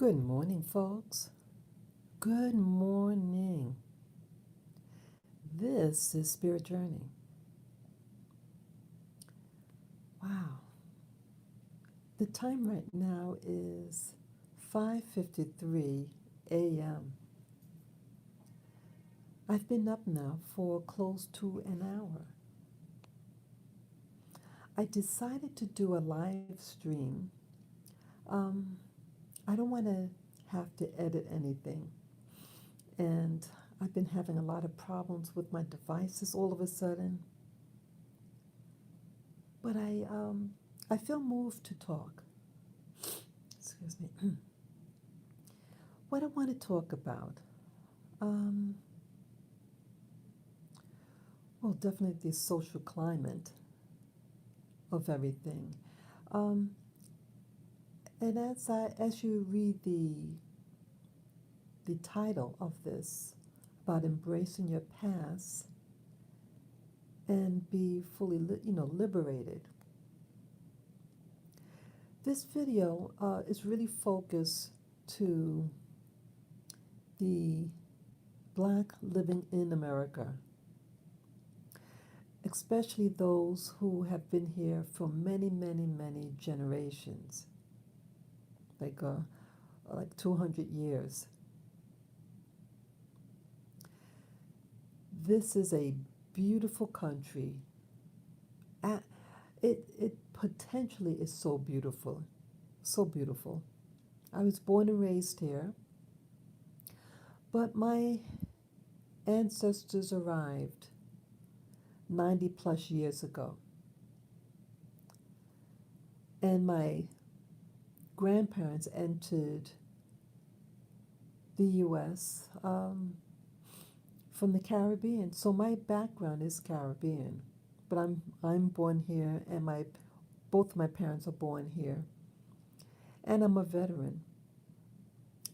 Good morning, folks. Good morning. This is Spirit Journey. Wow. The time right now is 5:53 a.m. I've been up now for close to an hour. I decided to do a live stream. Um, I don't want to have to edit anything. And I've been having a lot of problems with my devices all of a sudden. But I feel moved to talk. Excuse me. What I want to talk about, um, well, definitely the social climate of everything. Um, and as you read the title of this about embracing your past and be fully, liberated. This video is really focused to the Black living in America, especially those who have been here for many, many, many generations, like 200 years. This is a beautiful country. It potentially is so beautiful, so beautiful. I was born and raised here, but my ancestors arrived 90 plus years ago, and my grandparents entered the U.S. From the Caribbean. So my background is Caribbean, but I'm born here, and both my parents are born here, and I'm a veteran.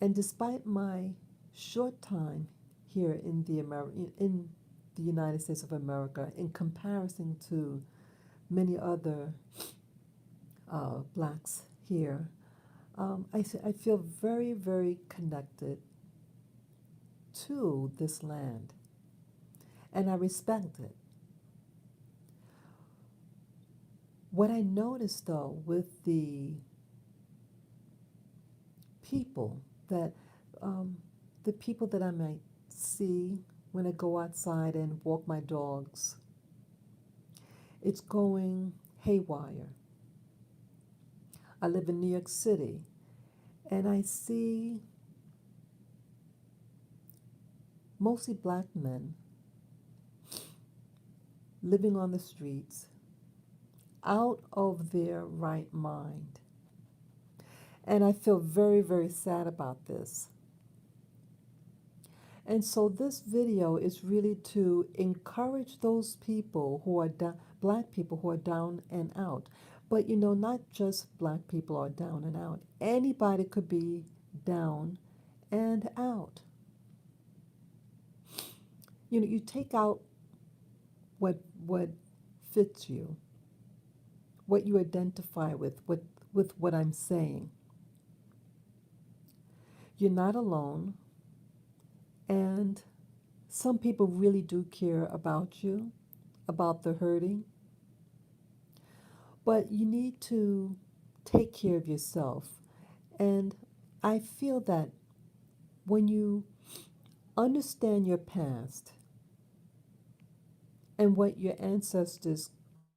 And despite my short time here in the United States of America, in comparison to many other blacks here, I feel very, very connected to this land, and I respect it. What I noticed, though, with people that the people that I might see when I go outside and walk my dogs, it's going haywire. I live in New York City, and I see mostly black men living on the streets out of their right mind. And I feel very, very sad about this. And so this video is really to encourage those people who are black people who are down and out. But not just black people are down and out. Anybody could be down and out. You take out what fits you, what you identify with what I'm saying. You're not alone, and some people really do care about you, about the hurting, but you need to take care of yourself. And I feel that when you understand your past and what your ancestors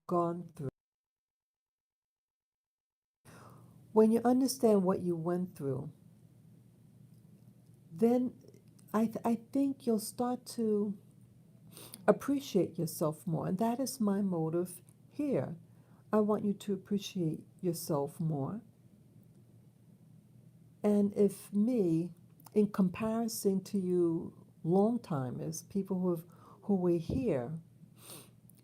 gone through, when you understand what you went through, then I think you'll start to appreciate yourself more. And that is my motive here. I want you to appreciate yourself more. And if me, in comparison to you long timers, people who were here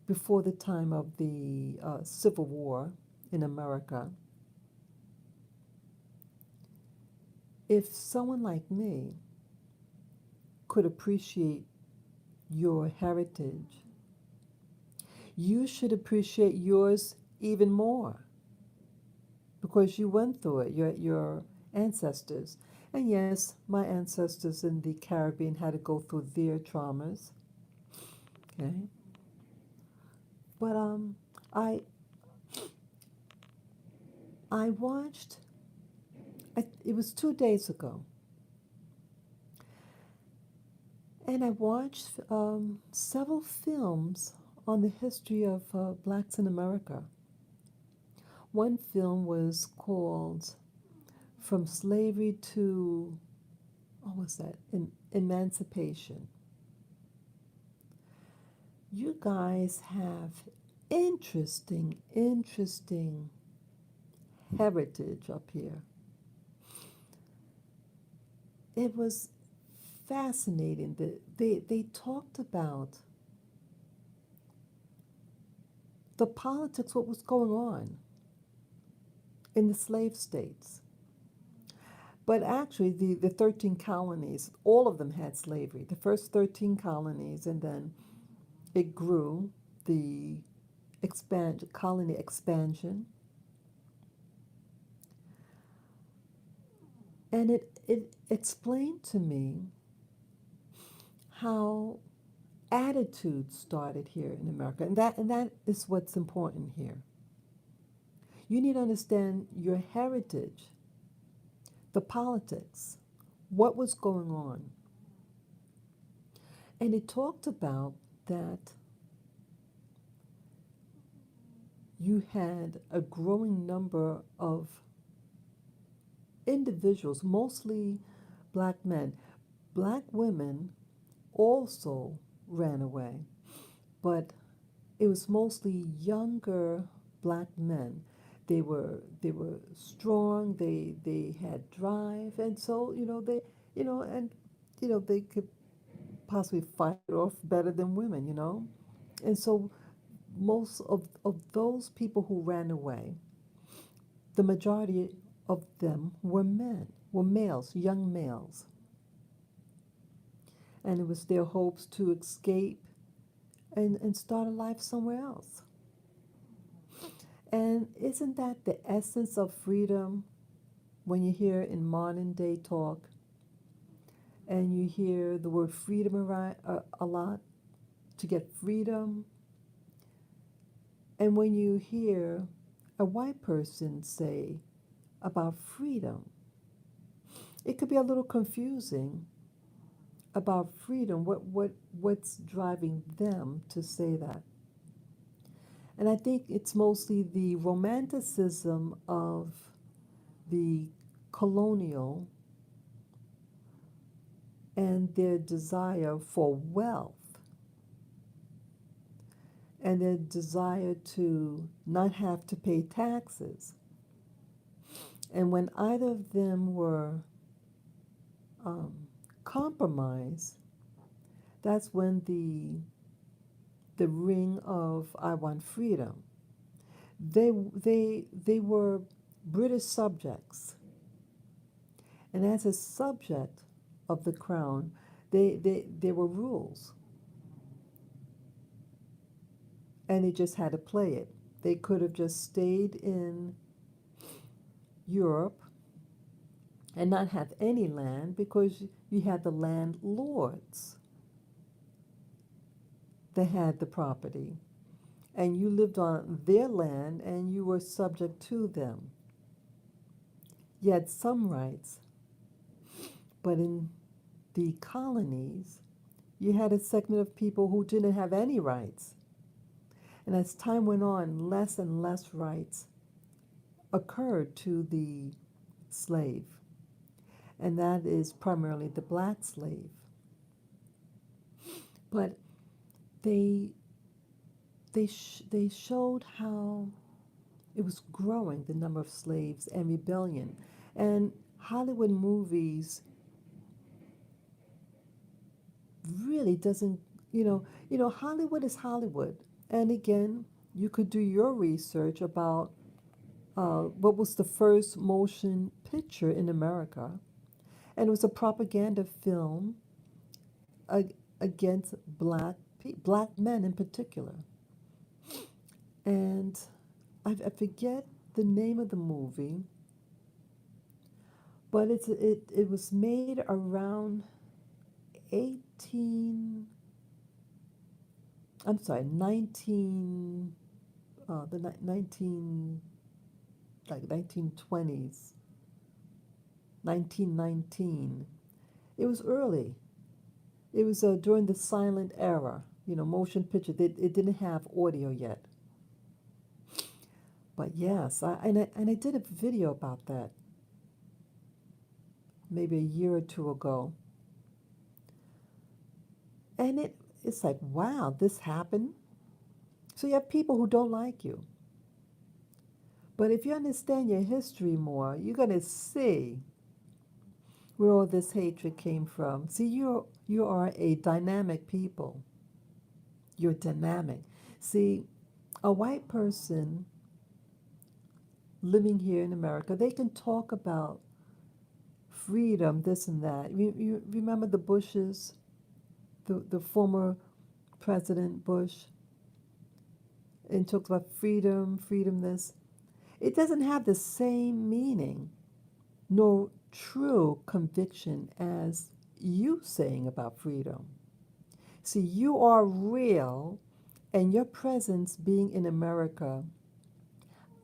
before the time of the Civil War in America, if someone like me could appreciate your heritage, you should appreciate yours even more because you went through it, your ancestors. And yes, my ancestors in the Caribbean had to go through their traumas. Okay, but I I watched. It was 2 days ago, and I watched several films on the history of blacks in America. One film was called "From Slavery to," what was that? Emancipation. You guys have interesting heritage up here. It was fascinating. They talked about the politics, what was going on in the slave states. But actually, the 13 colonies, all of them had slavery. The first 13 colonies, and then it grew, the colony expansion. And it explained to me how attitudes started here in America. And that is what's important here. You need to understand your heritage, the politics, what was going on. And it talked about that you had a growing number of individuals, mostly black men. Black women also ran away, but it was mostly younger black men. They were strong. They had drive, and so they could possibly fight off better than women. And so most of those people who ran away, the majority of them were males, young males, and it was their hopes to escape and start a life somewhere else. And isn't that the essence of freedom when you hear in modern day talk and you hear the word freedom a lot, to get freedom? And when you hear a white person say about freedom, it could be a little confusing about freedom. What's driving them to say that? And I think it's mostly the romanticism of the colonial and their desire for wealth and their desire to not have to pay taxes. And when either of them were um, compromised, that's when the ring of "I want freedom." They were British subjects, and as a subject of the crown, there were rules, and they just had to play it. They could have just stayed in Europe and not have any land because you had the landlords that had the property, and you lived on their land and you were subject to them. You had some rights, but in the colonies, you had a segment of people who didn't have any rights. And as time went on, less and less rights occurred to the slave, and that is primarily the black slave. But they they showed how it was growing, the number of slaves and rebellion. And Hollywood movies really doesn't, Hollywood is Hollywood. And again, you could do your research about what was the first motion picture in America. And it was a propaganda film against black men in particular. And I forget the name of the movie, But it was made around 18, I'm sorry, 19, the 19, like 1920s, 1919. It was early. It was during the silent era, motion picture. It didn't have audio yet. But yes, I did a video about that maybe a year or two ago. And it's like, wow, this happened. So you have people who don't like you. But if you understand your history more, you're going to see where all this hatred came from. See, you are a dynamic people. You're dynamic. See, a white person living here in America, they can talk about freedom, this and that. You remember the Bushes, the former President Bush, and talked about freedom, freedom this. It doesn't have the same meaning, nor true conviction as you saying about freedom. See, you are real, and your presence being in America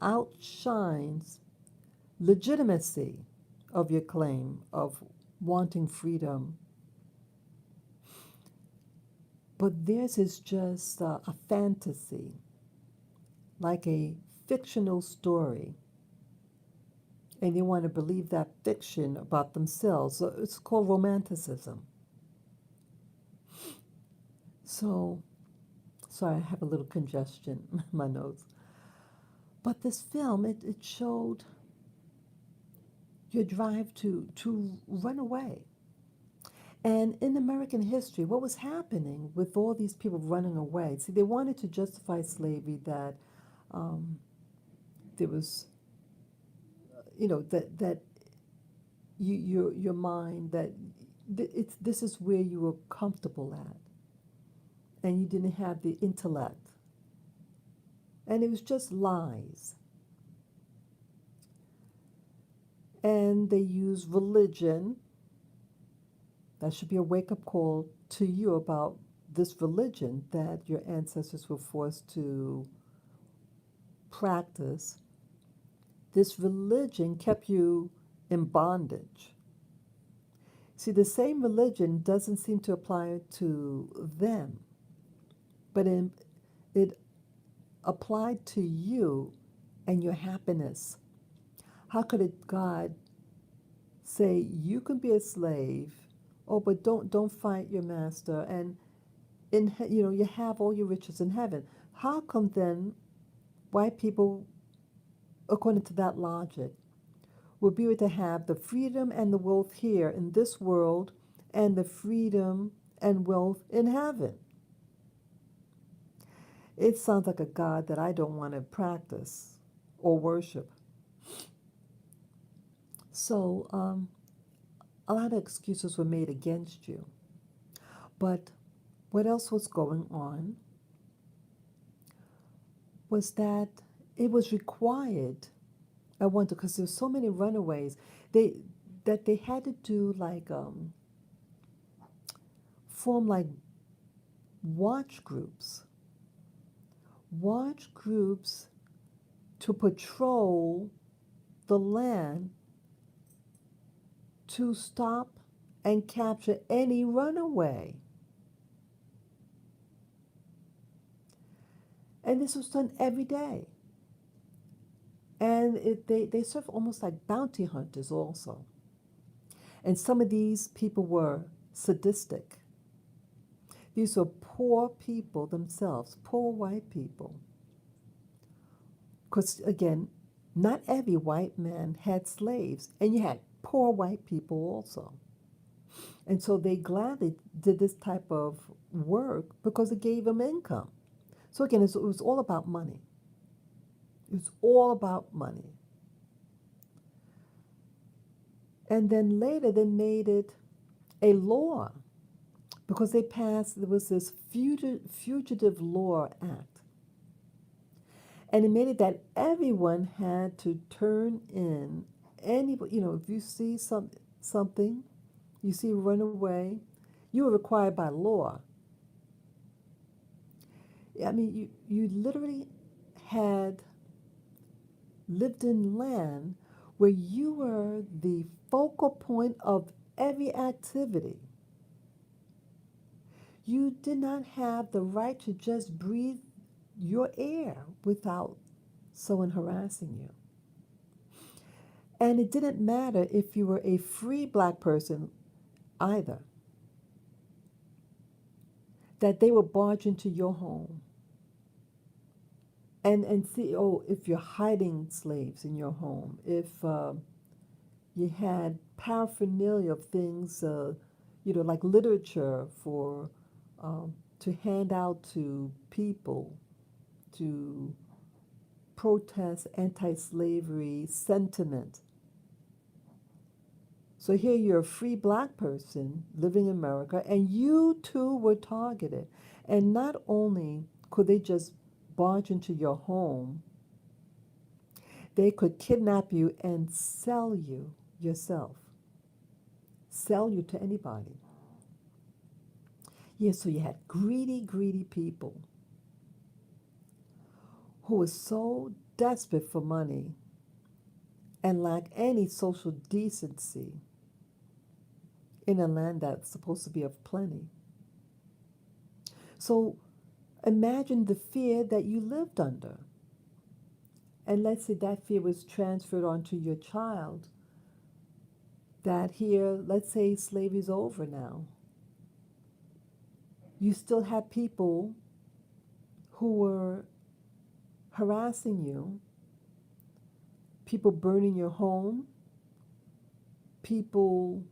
outshines legitimacy of your claim of wanting freedom. But theirs is just a fantasy, like a fictional story. And they want to believe that fiction about themselves. So it's called romanticism. So, sorry, I have a little congestion in my nose. But this film, it showed your drive to run away. And in American history, what was happening with all these people running away? See, they wanted to justify slavery that um, there was, that your mind that this is where you were comfortable at, and you didn't have the intellect, and it was just lies. And they use religion. That should be a wake-up call to you about this religion that your ancestors were forced to practice. This religion kept you in bondage. See, the same religion doesn't seem to apply to them, but it applied to you and your happiness. How could God say you can be a slave? Oh, but don't fight your master, and you have all your riches in heaven. How come then white people, according to that logic, will be able to have the freedom and the wealth here in this world and the freedom and wealth in heaven? It sounds like a God that I don't want to practice or worship. So a lot of excuses were made against you. But what else was going on was that it was required, I wonder, because there's so many runaways, that they had to do like form like watch groups to patrol the land to stop and capture any runaway. And this was done every day. And they serve almost like bounty hunters also. And some of these people were sadistic. These were poor people themselves, poor white people. Because again, not every white man had slaves, and you had poor white people also. And so they gladly did this type of work because it gave them income. So again, it was all about money. It was all about money. And then later they made it a law because there was this Fugitive Law Act. And it made it that everyone had to turn in anybody, if you see something, you see run away, you were required by law. I mean, you literally had lived in land where you were the focal point of every activity. You did not have the right to just breathe your air without someone harassing you. And it didn't matter if you were a free black person either, that they would barge into your home and see, oh, if you're hiding slaves in your home, if you had paraphernalia of things, like literature for to hand out to people to protest anti-slavery sentiment. So here you're a free black person living in America, and you too were targeted. And not only could they just barge into your home, they could kidnap you and sell you yourself, sell you to anybody. Yeah, so you had greedy, greedy people who were so desperate for money and lack any social decency in a land that's supposed to be of plenty. So imagine the fear that you lived under. And let's say that fear was transferred onto your child, that here, let's say slavery's over now. You still had people who were harassing you, people burning your home, people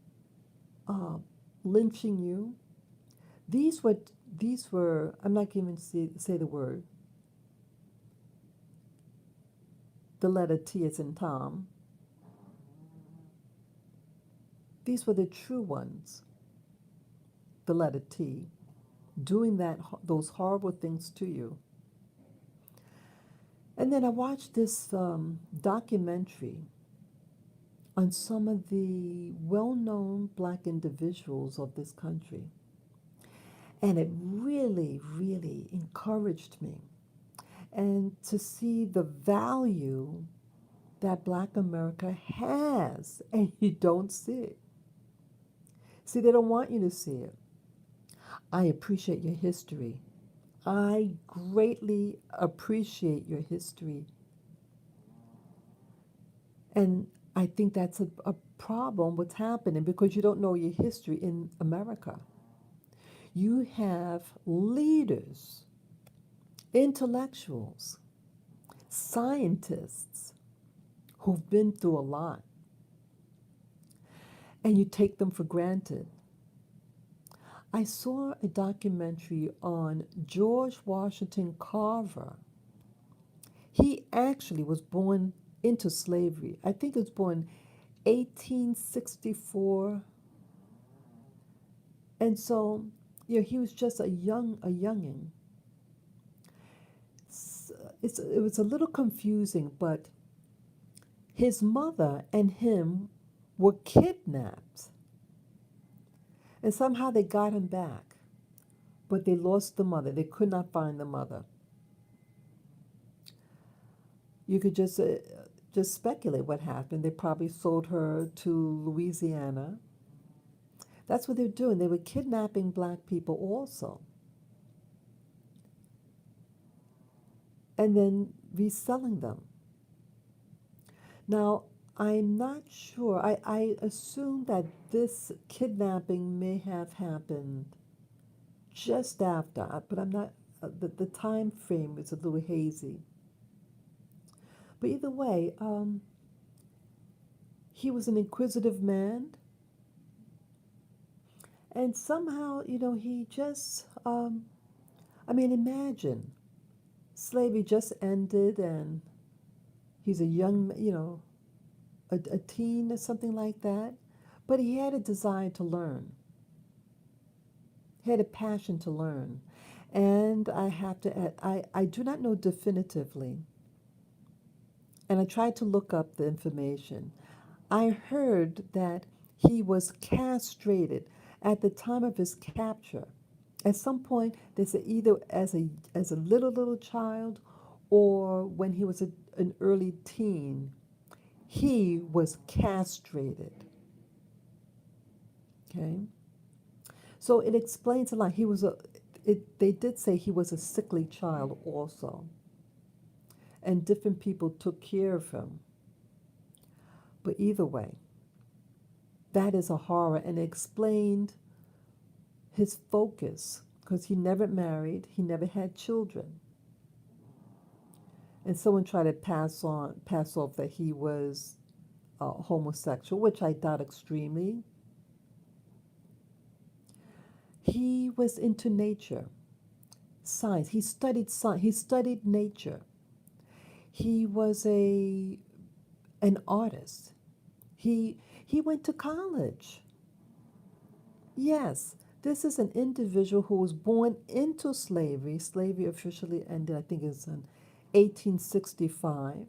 lynching you. These were, I'm not even say the word, the letter T as in Tom. These were the true ones, the letter T, doing those horrible things to you. And then I watched this documentary on some of the well-known black individuals of this country. And it really, really encouraged me. And to see the value that black America has, and you don't see it. See, they don't want you to see it. I appreciate your history. I greatly appreciate your history. And I think that's a problem, what's happening, because you don't know your history in America. You have leaders, intellectuals, scientists who've been through a lot, and you take them for granted. I saw a documentary on George Washington Carver. He actually was born into slavery. I think he was born 1864. And so, he was just a youngin. It was a little confusing, but his mother and him were kidnapped. And somehow they got him back. But they lost the mother. They could not find the mother. You could just speculate what happened. They probably sold her to Louisiana. That's what they were doing. They were kidnapping black people also, and then reselling them. Now, I'm not sure. I assume that this kidnapping may have happened just after, but I'm not, the time frame is a little hazy. But either way, he was an inquisitive man. And somehow, he just, imagine slavery just ended and he's a young, a teen or something like that. But he had a desire to learn. He had a passion to learn. And I have to add, I do not know definitively. And I tried to look up the information. I heard that he was castrated at the time of his capture. At some point, they said either as a little child or when he was an early teen, he was castrated. Okay, so it explains a lot. He was a. They did say he was a sickly child also, and different people took care of him. But either way, that is a horror, and it explained his focus because he never married, he never had children. And someone tried to pass off that he was homosexual, which I doubt extremely. He was into nature, science. He studied science. He studied nature. He was an artist. He went to college. Yes, this is an individual who was born into slavery. Slavery officially ended, I think it's in 1865.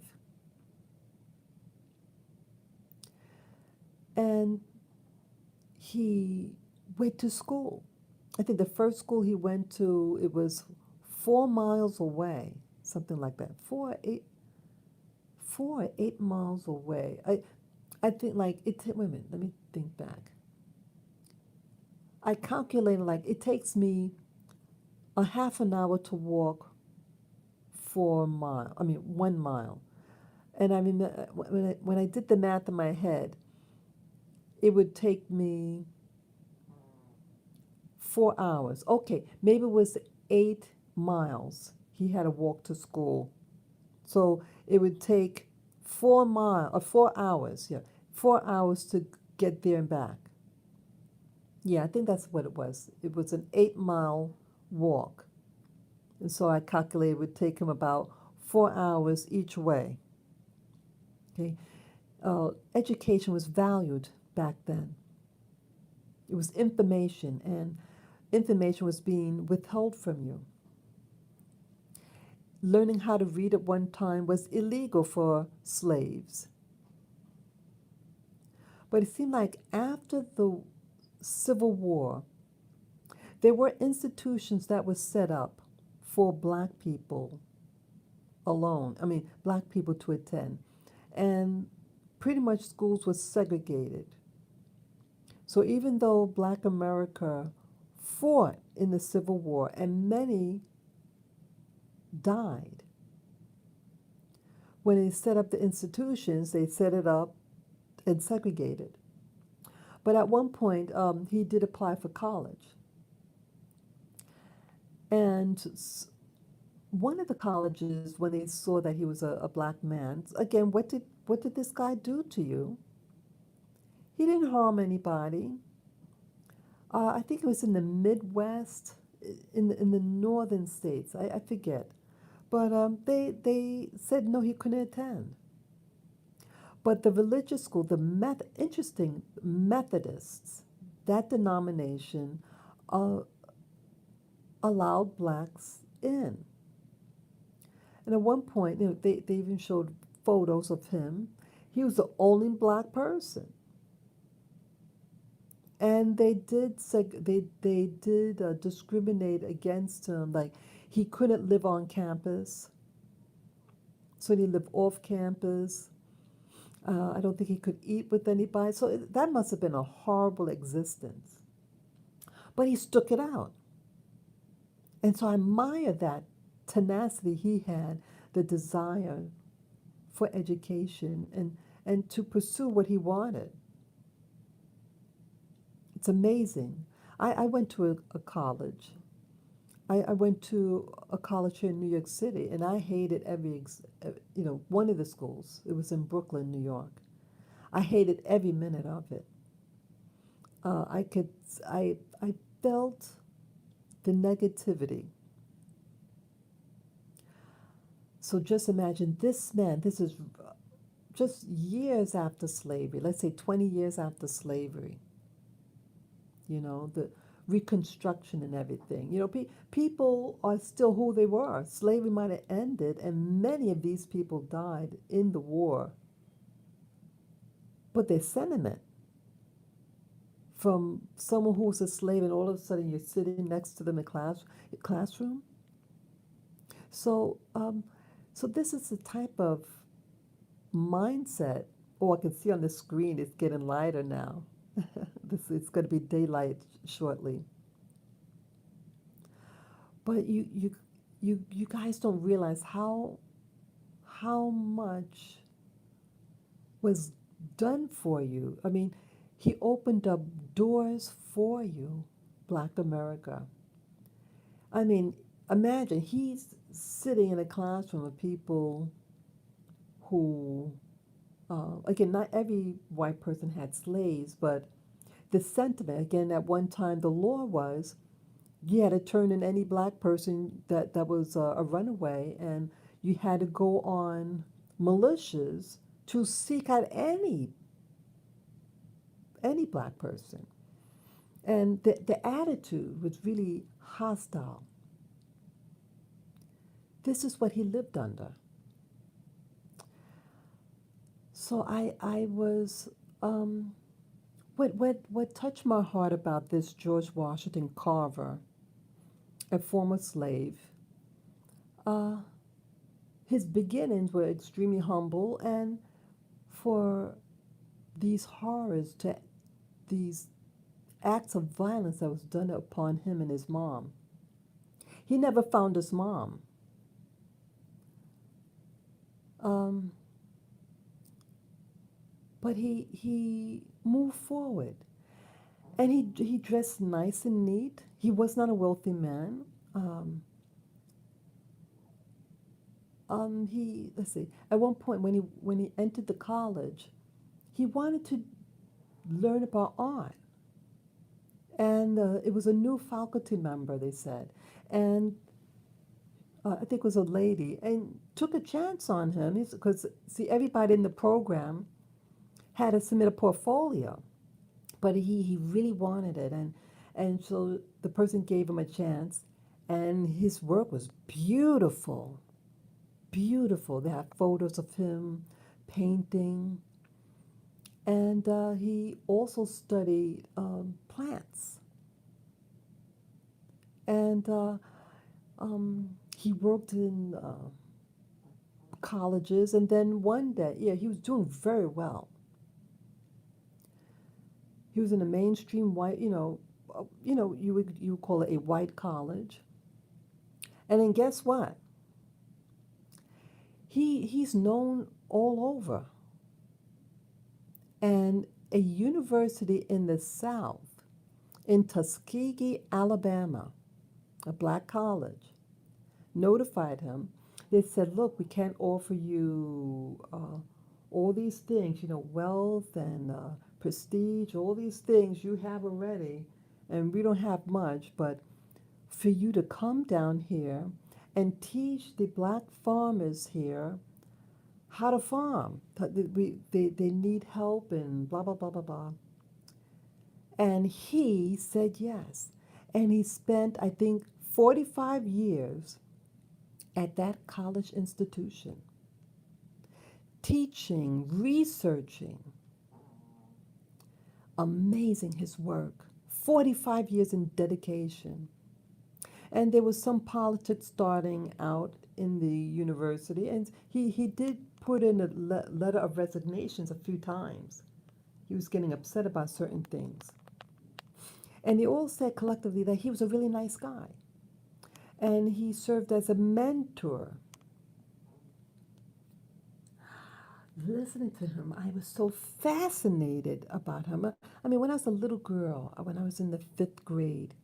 And he went to school. I think the first school he went to, it was 4 miles away, something like that. 4 or 8 miles away. I think like wait a minute, let me think back. I calculated like it takes me a half an hour to walk 4 mile. I mean 1 mile. And I mean when I did the math in my head, it would take me 4 hours. Okay, maybe it was 8 miles. He had to walk to school. So it would take 4 miles or 4 hours, yeah. 4 hours to get there and back. Yeah, I think that's what it was. It was an 8 mile walk. And so I calculated it would take him about 4 hours each way. Okay. Education was valued back then. It was information, and information was being withheld from you. Learning how to read at one time was illegal for slaves. But it seemed like after the Civil War, there were institutions that were set up for black people alone. I mean, black people to attend. And pretty much schools were segregated. So even though black America fought in the Civil War and many died, when they set up the institutions, they set it up and segregated. But at one point, he did apply for college. And one of the colleges, when they saw that he was a black man, again, what did this guy do to you? He didn't harm anybody. I think it was in the Midwest, in the northern states. I forget. But they said no, he couldn't attend. But the religious school, interesting, Methodists, that denomination allowed blacks in. And at one point, they even showed photos of him. He was the only black person. And they did discriminate against him. Like he couldn't live on campus, so he lived off campus. I don't think he could eat with anybody. So that must have been a horrible existence. But he stuck it out. And so I admire that tenacity he had, the desire for education and to pursue what he wanted. It's amazing. I went to a college. I went to a college here in New York City, and I hated one of the schools. It was in Brooklyn, New York. I hated every minute of it. I felt the negativity. So just imagine this man, this is just years after slavery, let's say 20 years after slavery, the Reconstruction and everything. People are still who they were. Slavery might have ended, and many of these people died in the war. but their sentiment from someone who was a slave and all of a sudden you're sitting next to them in classroom. So, so this is the type of mindset. Oh, I can see on the screen it's getting lighter now. This it's going to be daylight shortly. But you guys don't realize how much was done for you. I mean, he opened up doors for you, Black America. I mean, imagine he's sitting in a classroom of people who, again, not every white person had slaves, but the sentiment, again, at one time, the law was you had to turn in any black person that was a runaway, and you had to go on militias to seek out any black person. And the attitude was really hostile. This is what he lived under. So I was, what touched my heart about this George Washington Carver, a former slave, uh, his beginnings were extremely humble, and for these horrors to these acts of violence that was done upon him and his mom. He never found his mom. Um, but he moved forward, and he dressed nice and neat. He was not a wealthy man. Um, he let's see. At one point, when he entered the college, he wanted to learn about art, and it was a new faculty member. They said, and I think it was a lady, and took a chance on him. Because see, everybody in the program had to submit a portfolio, but he really wanted it, and so the person gave him a chance, and his work was beautiful, beautiful. They have photos of him painting, and he also studied plants, and he worked in colleges, and then one day, yeah, he was doing very well. He was in a mainstream white, you would call it a white college. And then guess what? He's known all over. And a university in the South, in Tuskegee, Alabama, a black college, notified him. They said, "Look, we can't offer you all these things, wealth and prestige, all these things you have already, and we don't have much, but for you to come down here and teach the black farmers here how to farm. They need help and blah, blah, blah, blah, blah." And he said yes. And he spent, I think, 45 years at that college institution, teaching, researching. Amazing his work. 45 years in dedication. And there was some politics starting out in the university, and he did put in a letter of resignations a few times. He was getting upset about certain things. And they all said collectively that he was a really nice guy. And he served as a mentor. Listening to him, I was so fascinated about him. I mean, when I was a little girl, when I was in the fifth grade,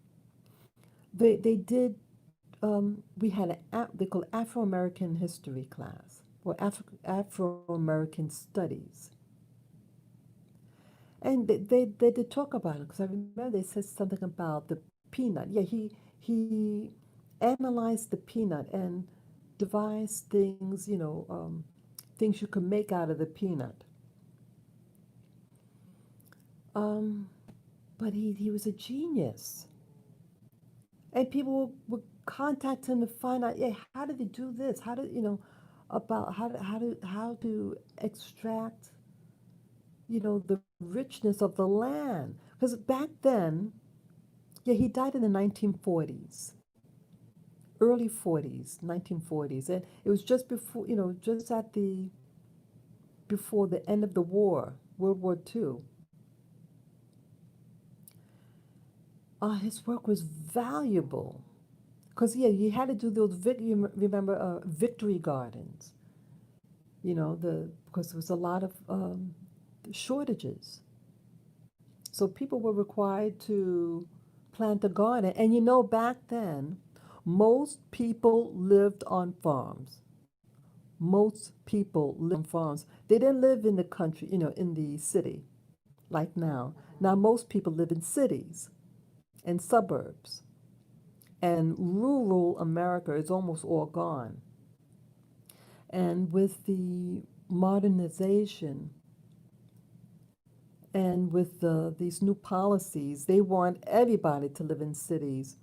they did, we had they call it Afro American history class, or Afro American studies. And they did talk about it, because I remember they said something about the peanut. Yeah, he analyzed the peanut and devised things, things you could make out of the peanut. Um, but he was a genius. And people would contact him to find out, yeah, how did he do this? How did, about how to extract the richness of the land. Because back then, yeah, he died in the 1940s, early 40s, 1940s. And it was just before, just before the end of the war, World War II. His work was valuable. Because, yeah, you had to do those, you remember, victory gardens, because there was a lot of shortages. So people were required to plant a garden. And back then, most people lived on farms. Most people lived on farms. They didn't live in the country, in the city like now. Now, most people live in cities and suburbs. And rural America is almost all gone. And with the modernization and with these new policies, they want everybody to live in cities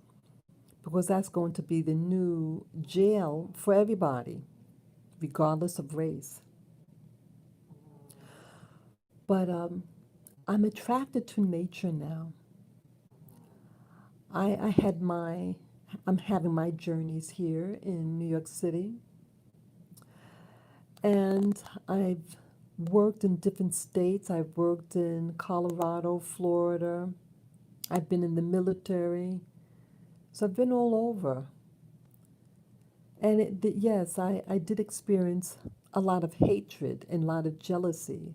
because that's going to be the new jail for everybody, regardless of race. But I'm attracted to nature now. I had I'm having my journeys here in New York City, and I've worked in different states. I've worked in Colorado, Florida. I've been in the military. So I've been all over. And yes, I did experience a lot of hatred and a lot of jealousy.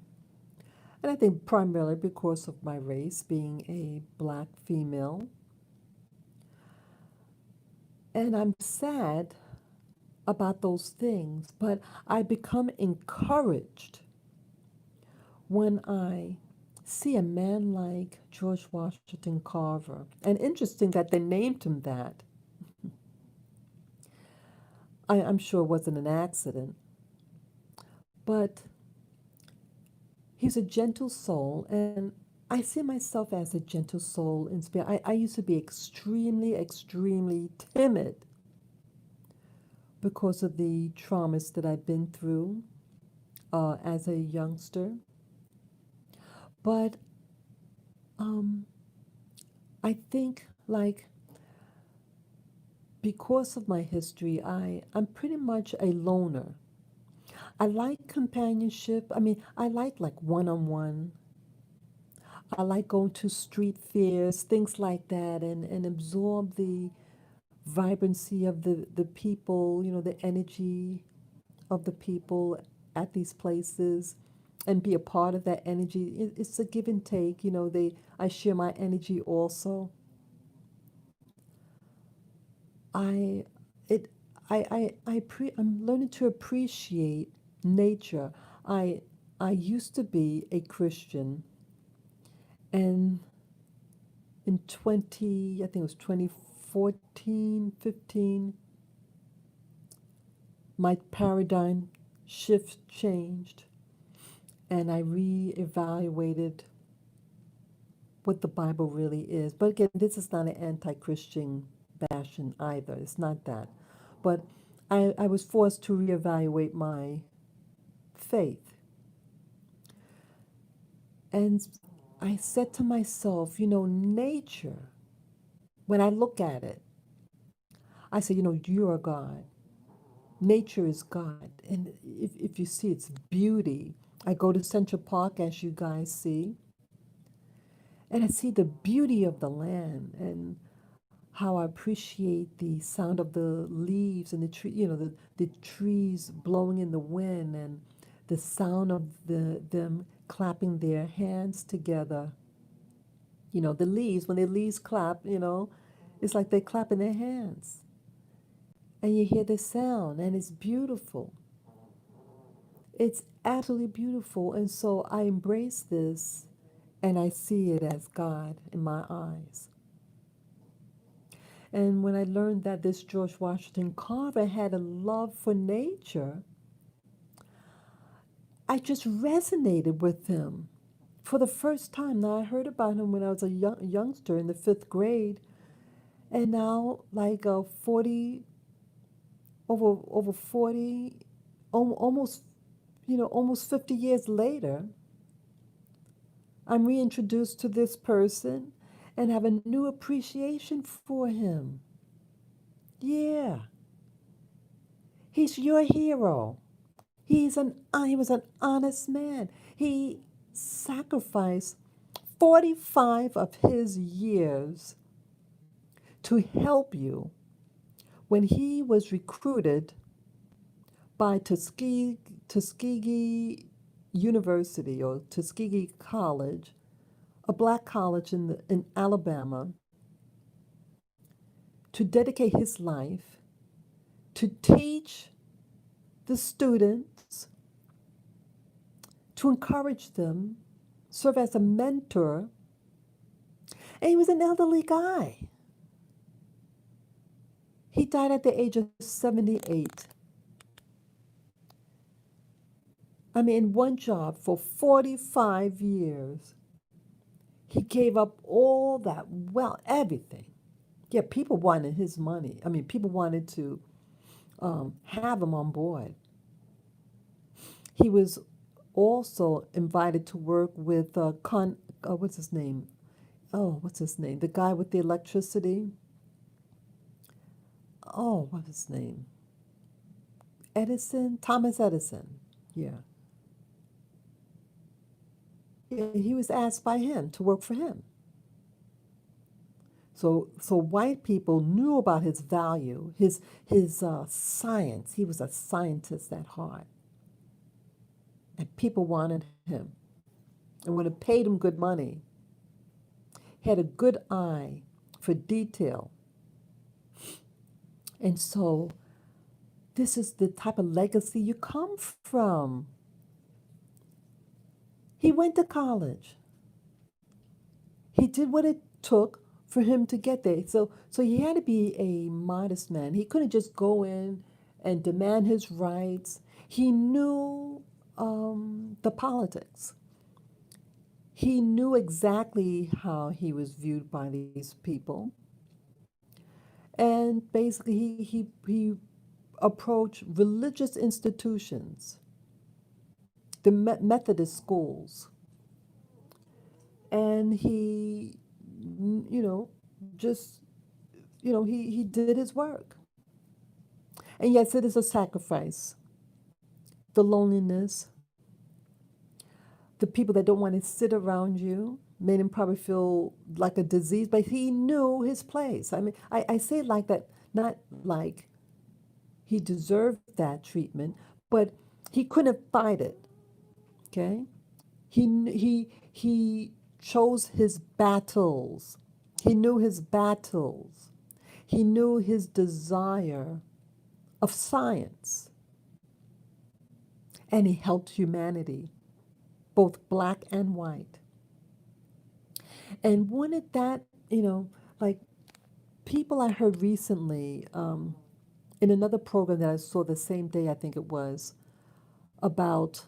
And I think primarily because of my race, being a black female. And I'm sad about those things, but I become encouraged when I see a man like George Washington Carver. And interesting that they named him that. I'm sure it wasn't an accident, but he's a gentle soul, and I see myself as a gentle soul in spirit. I used to be extremely, extremely timid because of the traumas that I've been through as a youngster. But um, I think, like, because of my history, I'm pretty much a loner. I like companionship. I mean, I like one on one. I like going to street fairs, things like that, and absorb the vibrancy of the people, the energy of the people at these places and be a part of that energy. It's a give and take, I share my energy also. I it I'm learning to appreciate nature. I I used to be a Christian, and in 20, I think it was 2014, 15, my paradigm shift changed and I reevaluated what the Bible really is. But again, this is not an anti-Christian bastion either. It's not that. But I was forced to reevaluate my faith. And I said to myself, nature, when I look at it, I say, you're a God. Nature is God. And if you see its beauty, I go to Central Park, as you guys see, and I see the beauty of the land and how I appreciate the sound of the leaves and the tree, the trees blowing in the wind and the sound of them clapping their hands together. The leaves, when the leaves clap, it's like they clap in their hands. And you hear the sound and it's beautiful. It's absolutely beautiful. And so I embrace this and I see it as God in my eyes. And when I learned that this George Washington Carver had a love for nature, I just resonated with him for the first time. Now, I heard about him when I was a youngster in the fifth grade, and now, like 40, over 40, almost, almost 50 years later, I'm reintroduced to this person and have a new appreciation for him. Yeah, he's your hero. He was an honest man. He sacrificed 45 of his years to help you when he was recruited by Tuskegee University or Tuskegee College, a black college in Alabama, to dedicate his life to teach the students, to encourage them, serve as a mentor. And he was an elderly guy. He died at the age of 78. I mean, in one job for 45 years. He gave up all that, well, everything. Yeah, people wanted his money. I mean, people wanted to have him on board. He was also invited to work with what's his name? Oh, what's his name? The guy with the electricity. Oh, what's his name? Edison, Thomas Edison. Yeah. Yeah, he was asked by him to work for him. So white people knew about his value, his science. He was a scientist at heart, and people wanted him and would have paid him good money. He had a good eye for detail, and so this is the type of legacy you come from. He went to college. He did what it took for him to get there. So he had to be a modest man. He couldn't just go in and demand his rights. He knew the politics. He knew exactly how he was viewed by these people. And basically, he approached religious institutions, the Methodist schools, and he, you know, just, he did his work. And yes, it is a sacrifice. The loneliness, the people that don't want to sit around you made him probably feel like a disease, but he knew his place. I mean, I say it like that, not like he deserved that treatment, but he couldn't fight it. Okay? He chose his battles. He knew his battles. He knew his desire of science. And he helped humanity, both black and white. And wanted that, like people I heard recently in another program that I saw the same day, I think it was, about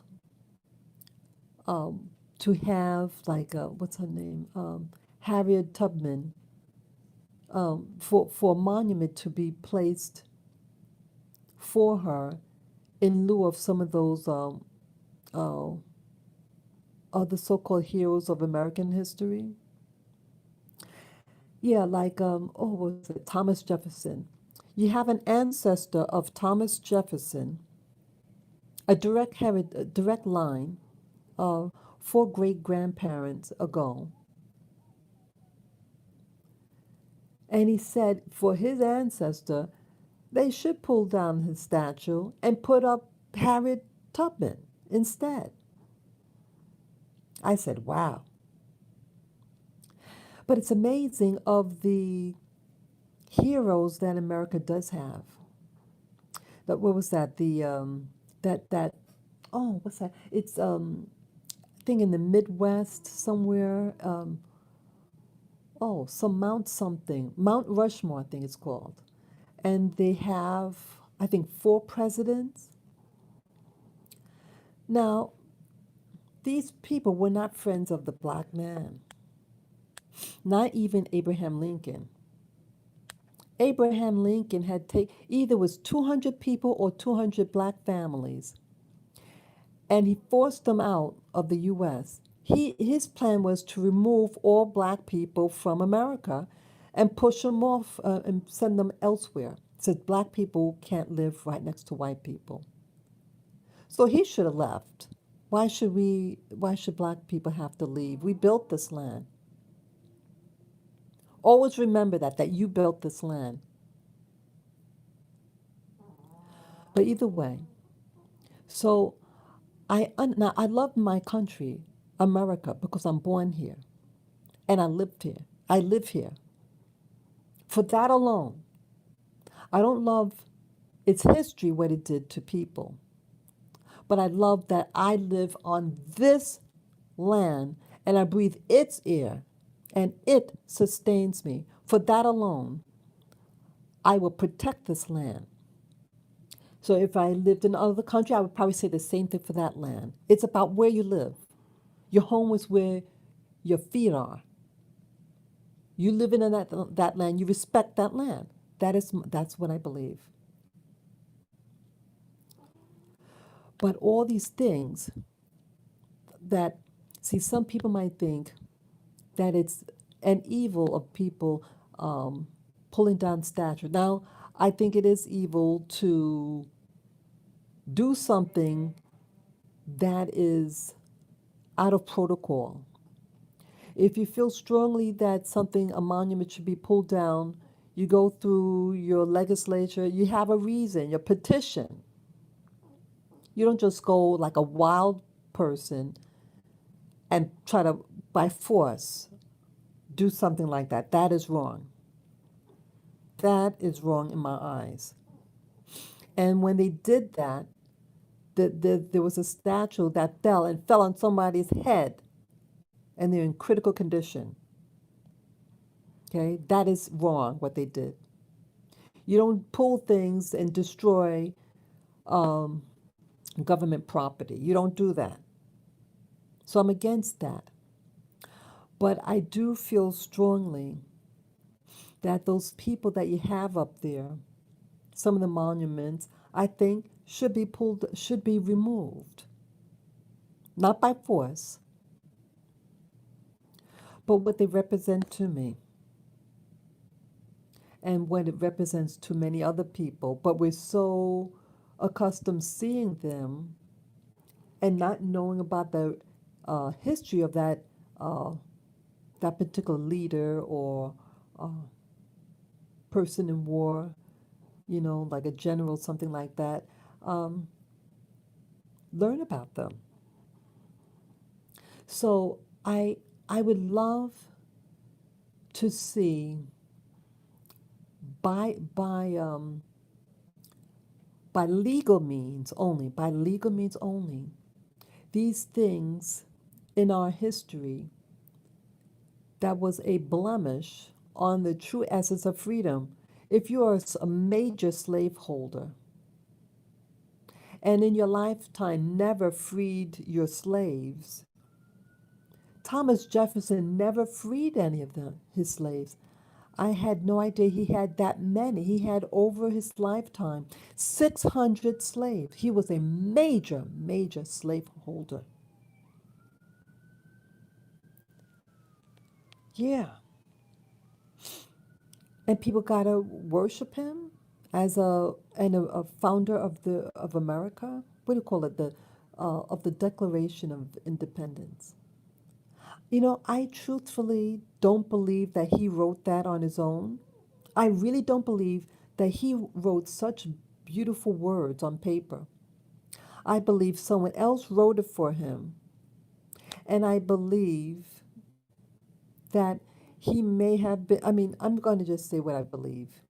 to have like what's her name, Harriet Tubman, for a monument to be placed for her in lieu of some of those uh, the so-called heroes of American history. Yeah, like what was it, Thomas Jefferson. You have an ancestor of Thomas Jefferson, a direct line, four great grandparents ago. And he said for his ancestor, they should pull down his statue and put up Harriet Tubman instead. I said, wow. But it's amazing of the heroes that America does have. That what was that? The that oh, what's that? It's I think in the Midwest somewhere. Oh, some Mount something, Mount Rushmore, I think it's called, and they have, I think, four presidents. Now, these people were not friends of the black man, not even Abraham Lincoln. Abraham Lincoln had either was 200 people or 200 black families, and he forced them out of the U.S. His plan was to remove all black people from America and push them off and send them elsewhere. Said black people can't live right next to white people. So he should have left. Why should black people have to leave? We built this land. Always remember that you built this land. But either way, so now I love my country, America, because I'm born here and I lived here. I live here. For that alone, I don't love its history, what it did to people, but I love that I live on this land and I breathe its air and it sustains me. For that alone, I will protect this land. So if I lived in another country, I would probably say the same thing for that land. It's about where you live. Your home is where your feet are. You live in that land, you respect that land. That's what I believe. But all these things that, see, some people might think that it's an evil of people pulling down statues. Now, I think it is evil to do something that is out of protocol. If you feel strongly that a monument should be pulled down, you go through your legislature, you have a reason, your petition. You don't just go like a wild person and try to, by force, do something like that. That is wrong. That is wrong in my eyes. And when they did that, there was a statue that fell and fell on somebody's head, and they're in critical condition. Okay, that is wrong what they did. You don't pull things and destroy um, government property. You don't do that. So I'm against that. But I do feel strongly that those people that you have up there, some of the monuments, I think should be removed. Not by force, but what they represent to me and what it represents to many other people. But we're so accustomed seeing them and not knowing about the history of uh, that particular leader or uh, person in war, like a general, something like that. Um, Learn about them. So I would love to see by by um, by legal means only, these things in our history that was a blemish on the true essence of freedom. If you are a major slaveholder and in your lifetime never freed your slaves, Thomas Jefferson never freed any of his slaves. I had no idea he had that many. He had over his lifetime 600 slaves. He was a major, major slaveholder. Yeah. And people gotta worship him as a founder of America. What do you call it? The of the Declaration of Independence. I truthfully don't believe that he wrote that on his own. I really don't believe that he wrote such beautiful words on paper. I believe someone else wrote it for him. And I believe that he may have been, I'm going to just say what I believe,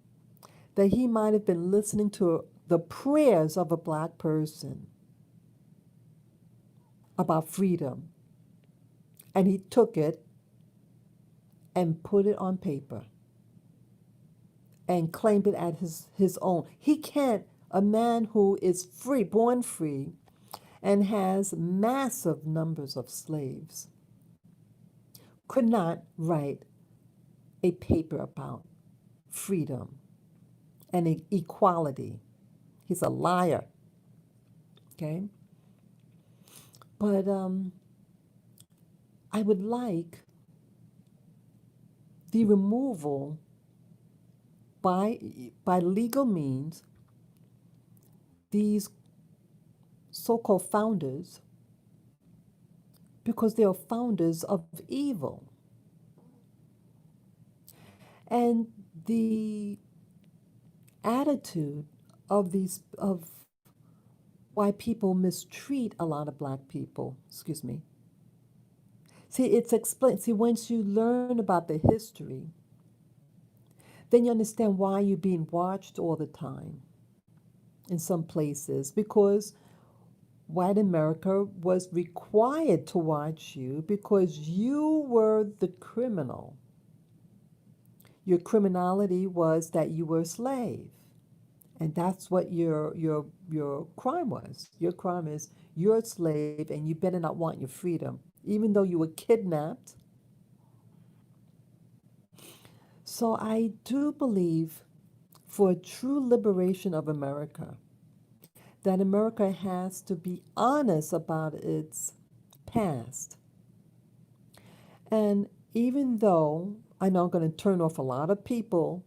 that he might have been listening to the prayers of a black person about freedom. And he took it and put it on paper and claimed it as his own. He can't, a man who is free, born free, and has massive numbers of slaves, could not write a paper about freedom and equality. He's a liar. Okay? But I would like the removal by legal means these so-called founders because they are founders of evil. And the attitude of why people mistreat a lot of black people, excuse me. See, it's explained. See, once you learn about the history, then you understand why you're being watched all the time in some places because white America was required to watch you because you were the criminal. Your criminality was that you were a slave. And that's what your crime was. Your crime is you're a slave and you better not want your freedom. Even though you were kidnapped. So I do believe for a true liberation of America, that America has to be honest about its past. And even though I know I'm going to turn off a lot of people,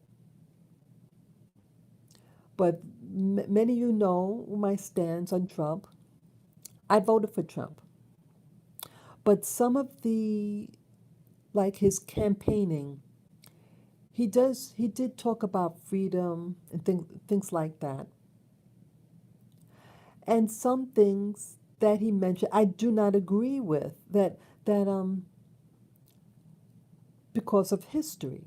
but many of you know my stance on Trump. I voted for Trump. But some of the, like his campaigning, he did talk about freedom and things like that. And some things that he mentioned I do not agree with that because of history.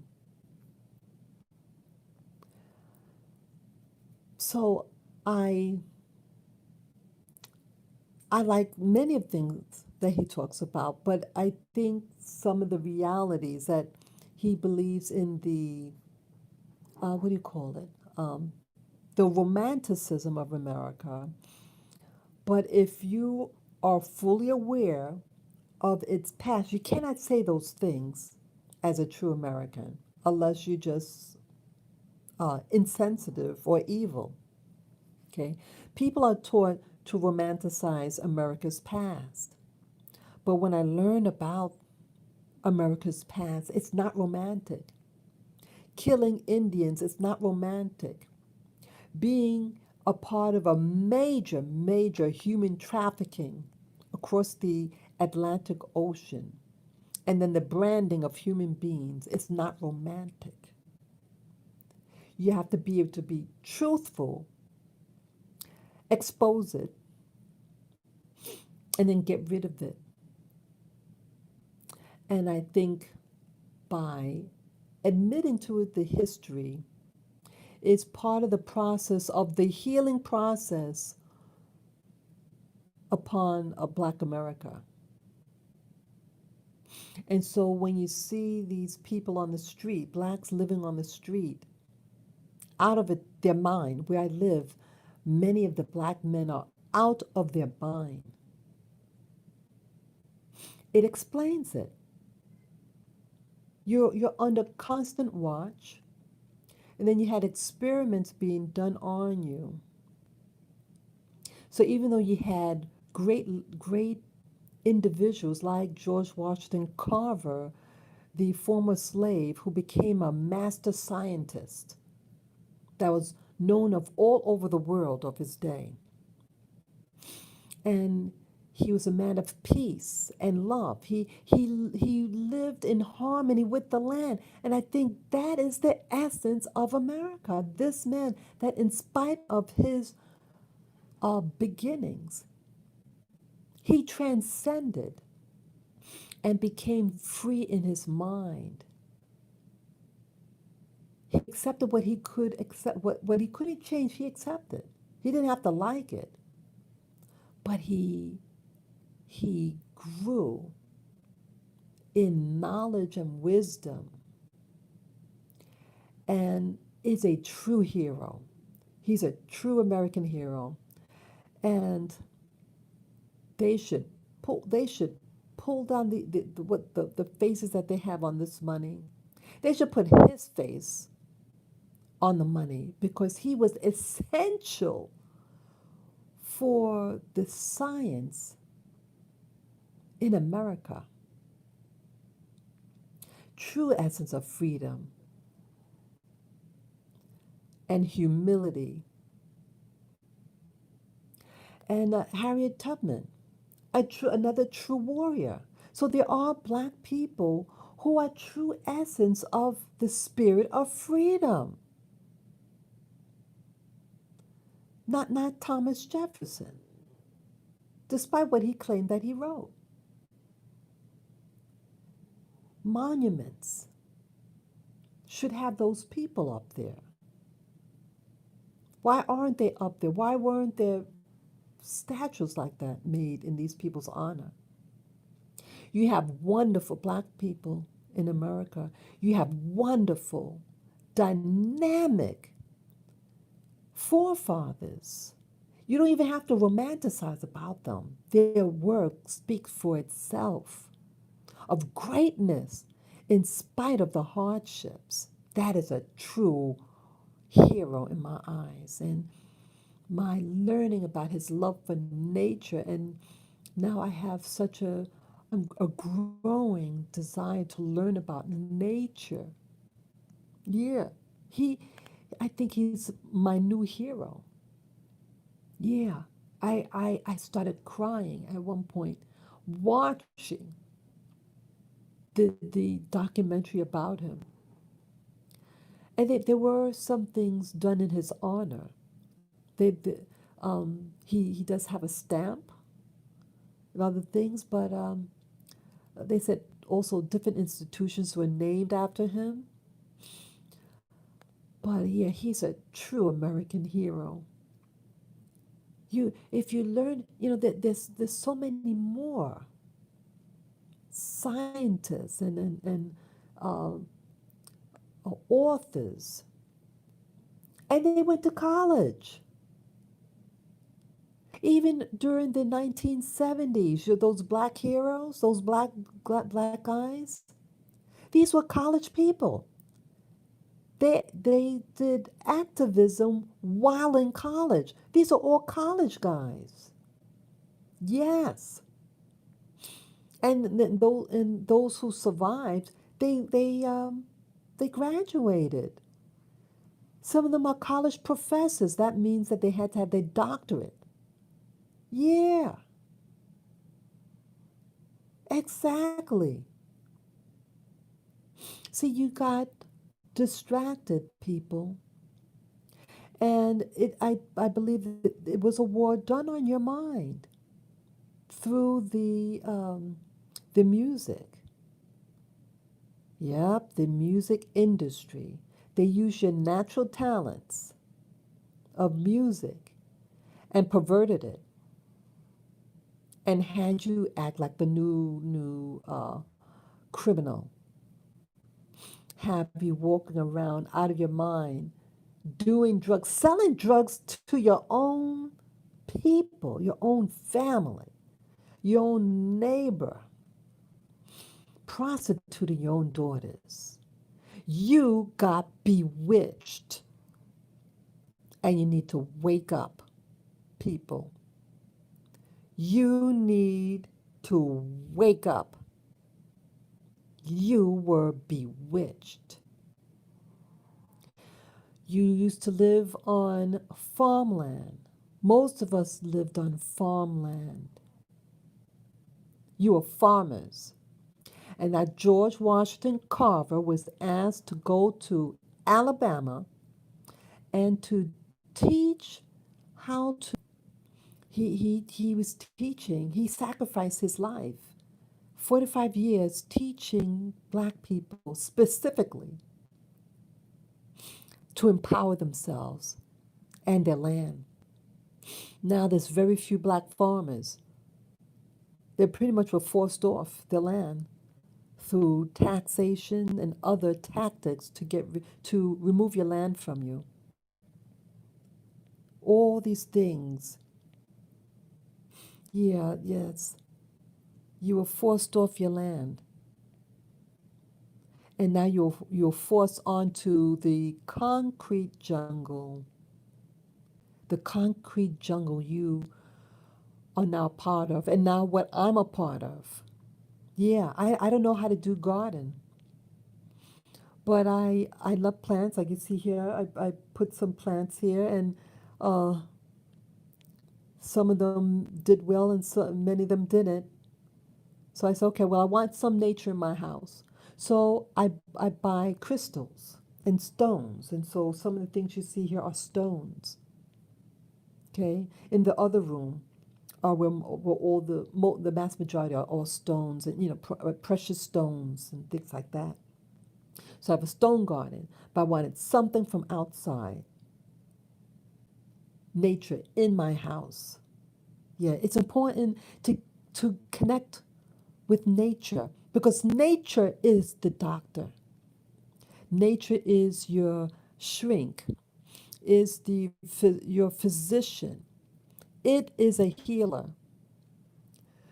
So I I like many of things that he talks about, but I think some of the realities that he believes in the what do you call it? The romanticism of America. But if you are fully aware of its past, you cannot say those things as a true American unless you're just insensitive or evil. Okay, people are taught to romanticize America's past, but when I learn about America's past, it's not romantic. Killing Indians is not romantic. Being a part of a major human trafficking across the Atlantic Ocean and then the branding of human beings is not romantic. You have to be able to be truthful, expose it, and then get rid of it. And I think by admitting to it the history is part of the process of the healing process upon a Black America. And so when you see these people on the street, blacks living on the street, out of their mind, where I live, many of the black men are out of their mind. It explains it. You're under constant watch, and then you had experiments being done on you. So even though you had great individuals like George Washington Carver, the former slave who became a master scientist that was known of all over the world of his day. And he was a man of peace and love. He lived in harmony with the land. And I think that is the essence of America. This man that in spite of his beginnings, he transcended and became free in his mind. He accepted what he could accept, what he couldn't change, he accepted. He didn't have to like it. But he grew in knowledge and wisdom and is a true hero. He's a true American hero. And they should pull down the faces that they have on this money. They should put his face on the money because he was essential for the science in America. true essence of freedom and humility. And Harriet Tubman, another true warrior. So there are black people who are true essence of the spirit of freedom. Not Thomas Jefferson, despite what he claimed that he wrote. Monuments should have those people up there. Why aren't they up there? Why weren't there statues like that made in these people's honor? You have wonderful black people in America. You have wonderful, dynamic forefathers. You don't even have to romanticize about them. Their work speaks for itself of greatness in spite of the hardships. That is a true hero in my eyes. And my learning about his love for nature, and now I have such a growing desire to learn about nature. Yeah, he, I think he's my new hero. Yeah, I started crying at one point watching the documentary about him. And there were some things done in his honor. He does have a stamp and other things, but they said also different institutions were named after him. But yeah, he's a true American hero. If you learn, that there's so many more scientists and uh, authors, and they went to college. Even during the 1970s, those black heroes, those black guys, these were college people. They did activism while in college. These are all college guys. Yes, and those who survived, they graduated. Some of them are college professors. That means that they had to have their doctorate. Yeah, exactly. See, you got distracted people, and I believe that it was a war done on your mind through the music. Yep, the music industry. They use your natural talents of music and perverted it and had you act like the new criminal. Have you walking around out of your mind, doing drugs, selling drugs to your own people, your own family, your own neighbor, prostituting your own daughters. You got bewitched, and you need to wake up, people. You need to wake up. You were bewitched. You used to live on farmland. Most of us lived on farmland. You were farmers. And that George Washington Carver was asked to go to Alabama and to teach how to. He was teaching, he sacrificed his life, 45 years teaching black people specifically to empower themselves and their land. Now there's very few black farmers. They pretty much were forced off their land through taxation and other tactics to remove your land from you. All these things. Yeah, yes. You were forced off your land. And now you're forced onto the concrete jungle. The concrete jungle you are now part of, and now what I'm a part of. Yeah, I don't know how to do garden. But I love plants. Like you see here, I put some plants here, and uh, some of them did well, and many of them didn't. So I said, okay, well, I want some nature in my house. So I buy crystals and stones. And so some of the things you see here are stones. Okay. In the other room are where all the vast majority are all stones and, precious stones and things like that. So I have a stone garden, but I wanted something from outside, nature in my house. Yeah, it's important to connect with nature because nature is the doctor. Nature is your shrink, is your physician. It is a healer.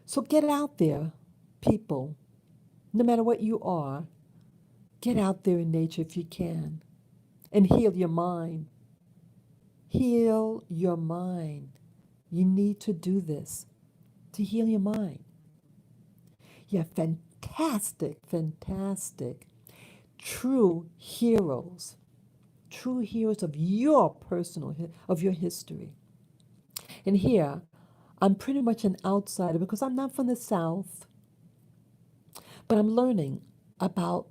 So get out there, people. No matter what you are, get out there in nature if you can and heal your mind. Heal your mind. You need to do this to heal your mind. Yeah, fantastic, fantastic. True heroes, true heroes of your of your history. And here, I'm pretty much an outsider because I'm not from the South, but I'm learning about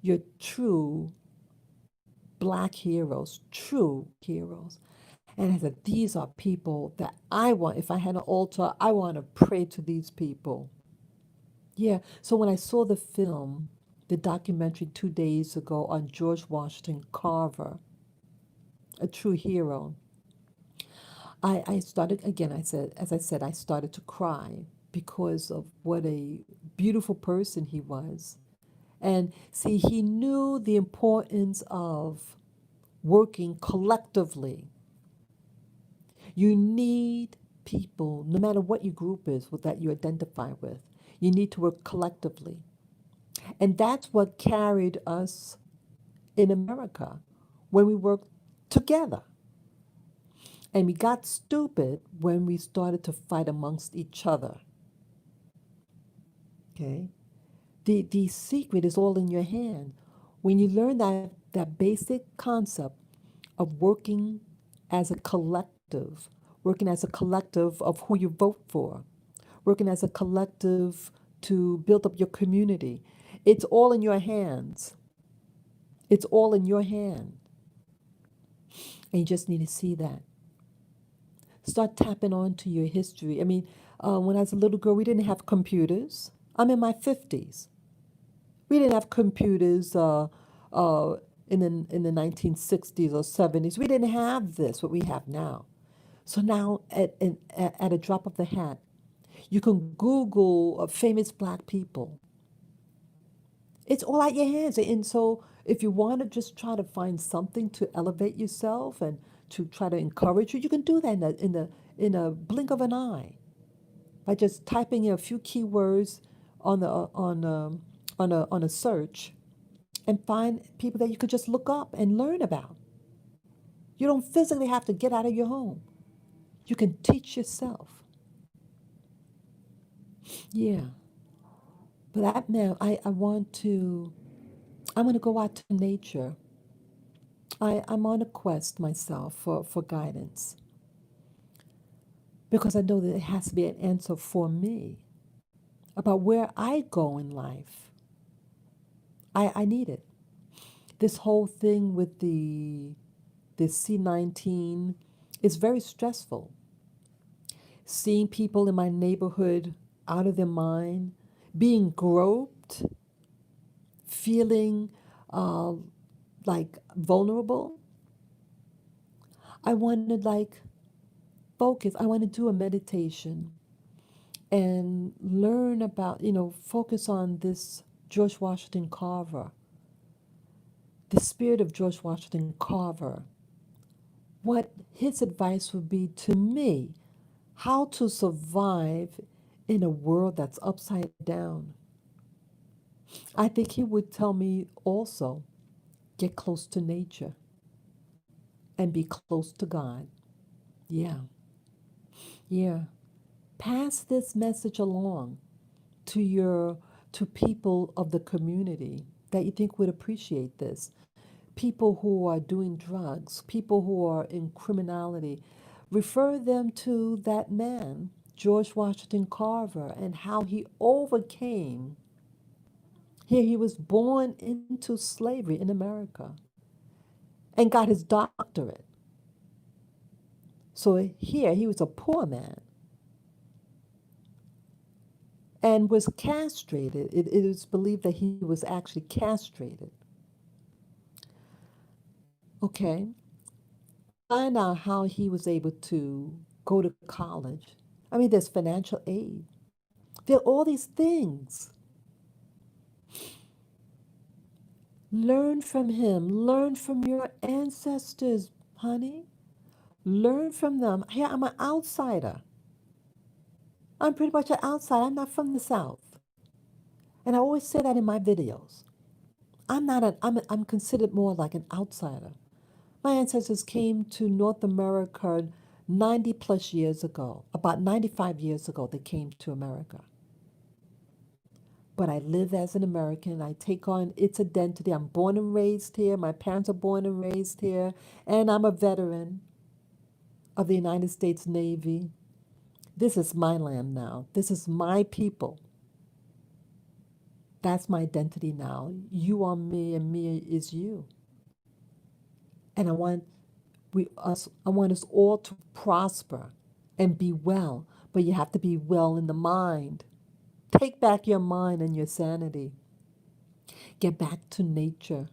your true black heroes, true heroes. And I said, these are people that I want, if I had an altar, I want to pray to these people. Yeah. So when I saw the film, the documentary 2 days ago on George Washington Carver, a true hero, I started, again, as I said, I started to cry because of what a beautiful person he was. And see, he knew the importance of working collectively. You need people, no matter what your group is, that you identify with, you need to work collectively. And that's what carried us in America when we worked together. And we got stupid when we started to fight amongst each other. Okay? The secret is all in your hand. When you learn that basic concept of working as a collective of who you vote for, working as a collective to build up your community, it's all in your hands. It's all in your hand. And you just need to see that. Start tapping onto your history. I mean, when I was a little girl, we didn't have computers. I'm in my 50s. We didn't have computers uh, in the 1960s or 70s. We didn't have this, what we have now. So now, at a drop of the hat, you can Google famous black people. It's all at your hands. And so if you want to just try to find something to elevate yourself and to try to encourage you, you can do that in a blink of an eye by just typing in a few keywords on the on a search and find people that you could just look up and learn about. You don't physically have to get out of your home. You can teach yourself. Yeah. But that now I want to go out to nature. I'm on a quest myself for guidance because I know that it has to be an answer for me about where I go in life. I need it. This whole thing with the C-19 is very stressful. Seeing people in my neighborhood out of their mind, being groped, feeling uh, like vulnerable. I wanted like focus. I want to do a meditation and learn about, focus on this George Washington Carver, the spirit of George Washington Carver, what his advice would be to me, how to survive in a world that's upside down. I think he would tell me also get close to nature and be close to God. Yeah, yeah. Pass this message along to your to people of the community. that you think would appreciate this. People who are doing drugs, people who are in criminality, refer them to that man, George Washington Carver, and how he overcame. Here he was born into slavery in America and got his doctorate. So here he was a poor man and was castrated. It is believed that he was actually castrated. Okay. Find out how he was able to go to college. I mean, there's financial aid. There are all these things. Learn from him. Learn from your ancestors, honey. Learn from them. Here, I'm an outsider. I'm pretty much an outsider. I'm not from the South. And I always say that in my videos. I'm considered more like an outsider. My ancestors came to North America 90 plus years ago. About 95 years ago, they came to America. But I live as an American. I take on its identity. I'm born and raised here. My parents are born and raised here. And I'm a veteran of the United States Navy. This is my land now. This is my people. That's my identity now. You are me and me is you. And I want us all to prosper and be well. But you have to be well in the mind. Take back your mind and your sanity. Get back to nature.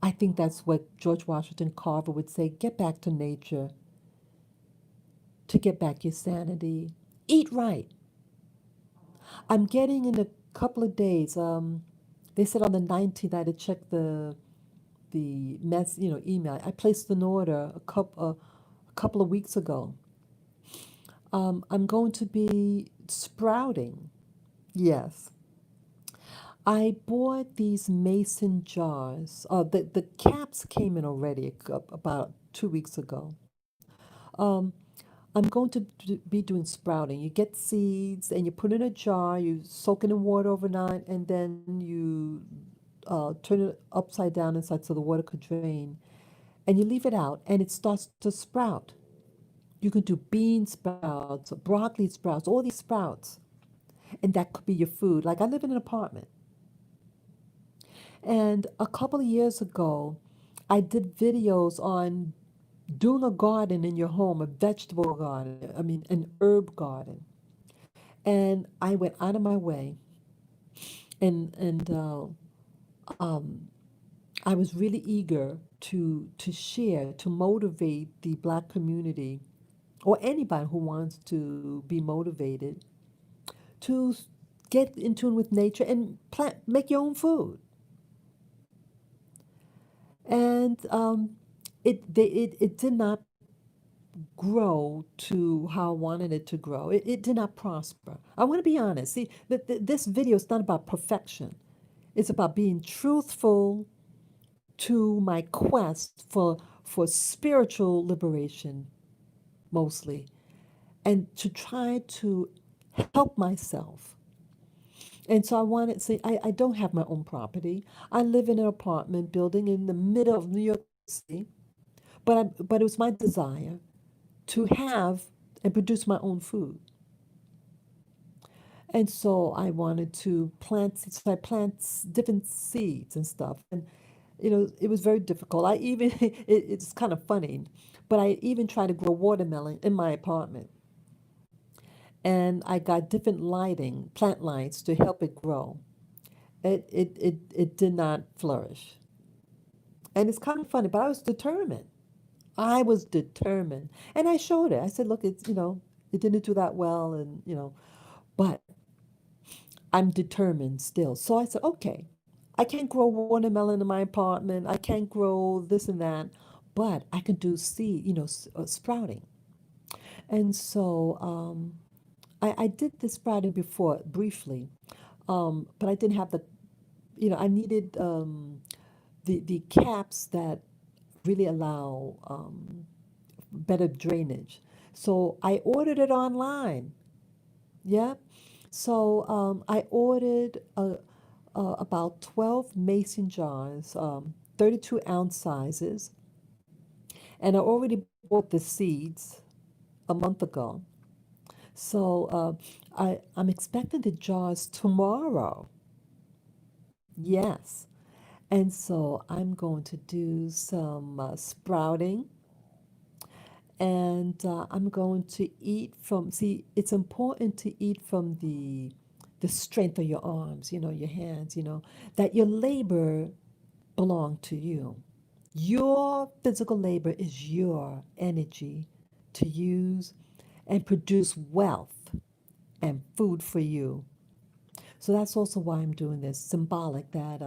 I think that's what George Washington Carver would say. Get back to nature to get back your sanity. Eat right. I'm getting in a couple of days. They said on the 19th I had to check the email. I placed an order a couple of weeks ago. I'm going to be sprouting. Yes. I bought these mason jars. The caps came in already about 2 weeks ago. Um, I'm going to be doing sprouting. You get seeds and you put in a jar, you soak it in water overnight, and then you turn it upside down inside so the water could drain. And you leave it out and it starts to sprout. You can do bean sprouts, broccoli sprouts, all these sprouts. And that could be your food. Like I live in an apartment. And a couple of years ago, I did videos on doing a garden in your home, a vegetable garden, I mean, an herb garden. And I went out of my way and um, I was really eager to share, to motivate the Black community or anybody who wants to be motivated to get in tune with nature and plant, make your own food. And it did not grow to how I wanted it to grow. It did not prosper. I want to be honest. See, this video is not about perfection. It's about being truthful to my quest for spiritual liberation, mostly, and to try to help myself. And so I wanted to say, I don't have my own property. I live in an apartment building in the middle of New York City, but it was my desire to have and produce my own food. And so I wanted to plant, so I plant different seeds and stuff. And, it was very difficult. It's kind of funny, but I even tried to grow watermelon in my apartment. And I got different lighting, plant lights to help it grow. It did not flourish. And it's kind of funny, but I was determined. I was determined. And I showed it. I said, look, it didn't do that well. But I'm determined still. So I said, okay, I can't grow watermelon in my apartment. I can't grow this and that, but I can do seed, sprouting. And so I did the sprouting before briefly, but I didn't have I needed the caps that really allow better drainage. So I ordered it online. Yeah. So I ordered about 12 mason jars, 32-ounce sizes, and I already bought the seeds a month ago. So I'm expecting the jars tomorrow. Yes. And so I'm going to do some sprouting, and I'm going to eat from, see, it's important to eat from the strength of your arms, your hands, that your labor belong to you. Your physical labor is your energy to use and produce wealth and food for you. So that's also why I'm doing this, symbolic that,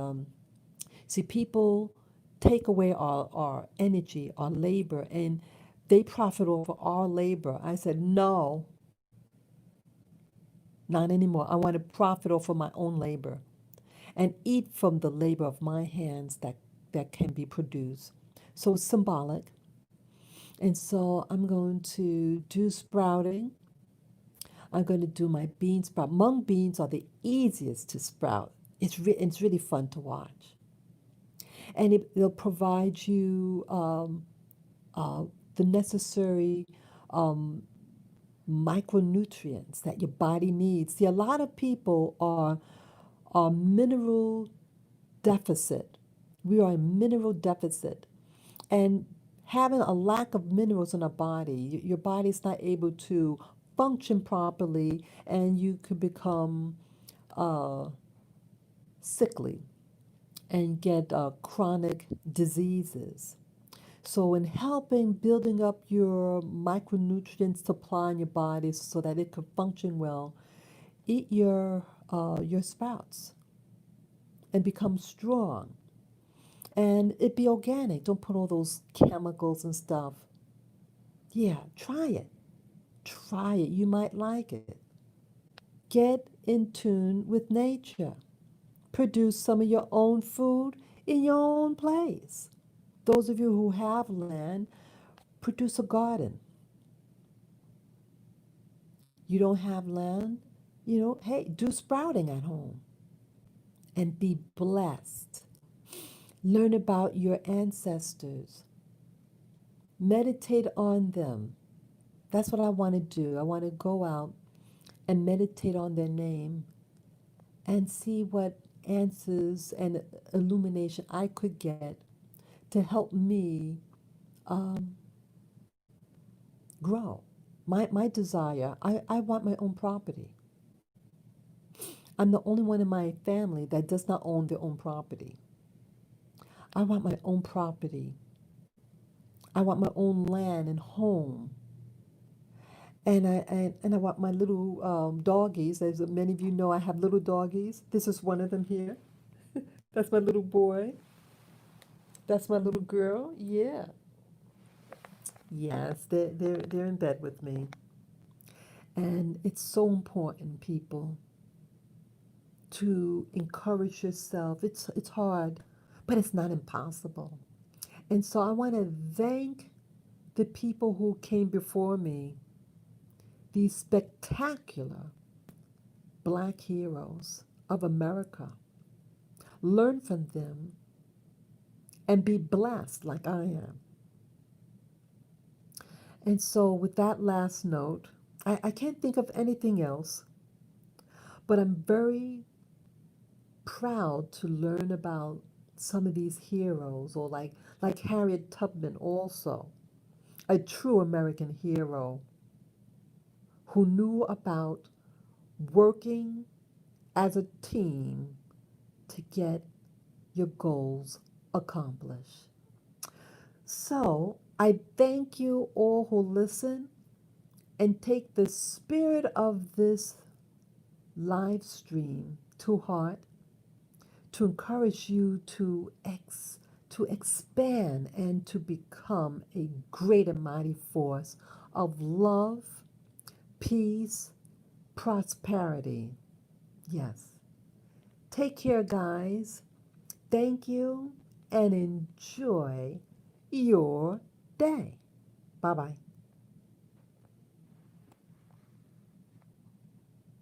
see, people take away our energy, our labor, and they profit over our labor. I said, no, not anymore. I want to profit over my own labor and eat from the labor of my hands that can be produced. So it's symbolic. And so I'm going to do sprouting. I'm going to do my bean sprout. Mung beans are the easiest to sprout. It's really fun to watch. And it'll provide you uh, the necessary um, micronutrients that your body needs. See, a lot of people are mineral deficit. We are in mineral deficit. And having a lack of minerals in our body, your body's not able to function properly, and you could become uh, sickly and get chronic diseases. So, in helping building up your micronutrient supply in your body so that it could function well, eat your sprouts and become strong. And it be organic. Don't put all those chemicals and stuff. Yeah, try it. Try it. You might like it. Get in tune with nature. Produce some of your own food in your own place. Those of you who have land, produce a garden. You don't have land, hey, do sprouting at home and be blessed. Learn about your ancestors. Meditate on them. That's what I want to do. I want to go out and meditate on their name and see what answers and illumination I could get to help me um, grow. My desire, I want my own property. I'm the only one in my family that does not own their own property. I want my own property. I want my own land and home. And I want my little doggies. As many of you know, I have little doggies. This is one of them here. That's my little boy. That's my little girl. Yeah. Yes, they're in bed with me. And it's so important, people, to encourage yourself. It's hard, but it's not impossible. And so I want to thank the people who came before me, these spectacular Black heroes of America. Learn from them and be blessed like I am. And so, with that last note, I can't think of anything else, but I'm very proud to learn about some of these heroes, or like Harriet Tubman, also a true American hero who knew about working as a team to get your goals accomplished. So I thank you all who listen and take the spirit of this live stream to heart, to encourage you to expand and to become a great and mighty force of love, peace, prosperity. Yes. Take care, guys. Thank you and enjoy your day. Bye bye.